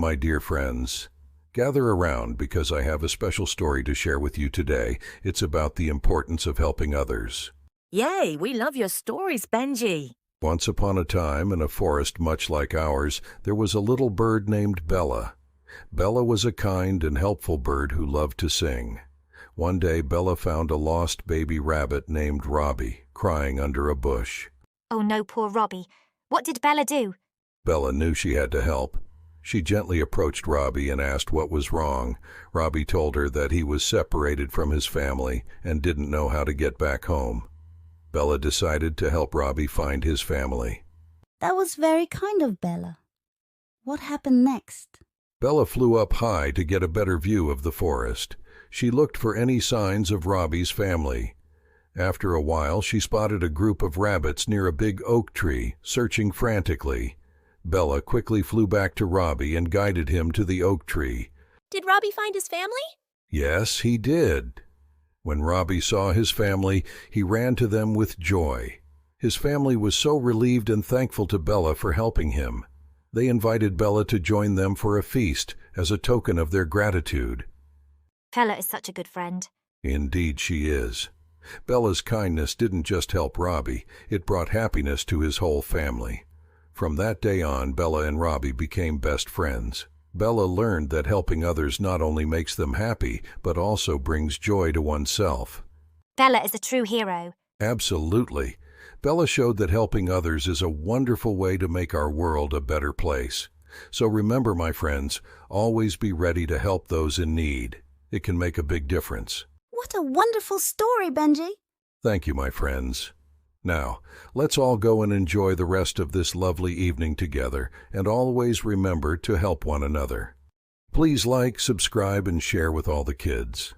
my dear friends. Gather around because I have a special story to share with you today. It's about the importance of helping others. Yay, we love your stories, Benji. Once upon a time, in a forest much like ours, there was a little bird named Bella. Bella was a kind and helpful bird who loved to sing. One day, Bella found a lost baby rabbit named Robbie, crying under a bush. Oh no, poor Robbie. What did Bella do? Bella knew she had to help. She gently approached Robbie and asked what was wrong. Robbie told her that he was separated from his family and didn't know how to get back home. Bella decided to help Robbie find his family. That was very kind of Bella. What happened next? Bella flew up high to get a better view of the forest. She looked for any signs of Robbie's family. After a while, she spotted a group of rabbits near a big oak tree, searching frantically. Bella quickly flew back to Robbie and guided him to the oak tree. Did Robbie find his family? Yes, he did. When Robbie saw his family, he ran to them with joy. His family was so relieved and thankful to Bella for helping him. They invited Bella to join them for a feast as a token of their gratitude. Bella is such a good friend. Indeed she is. Bella's kindness didn't just help Robbie, it brought happiness to his whole family. From that day on, Bella and Robbie became best friends. Bella learned that helping others not only makes them happy, but also brings joy to oneself. Bella is a true hero. Absolutely. Bella showed that helping others is a wonderful way to make our world a better place. So remember, my friends, always be ready to help those in need. It can make a big difference. What a wonderful story, Benji. Thank you, my friends. Now, let's all go and enjoy the rest of this lovely evening together, and always remember to help one another. Please like, subscribe, and share with all the kids.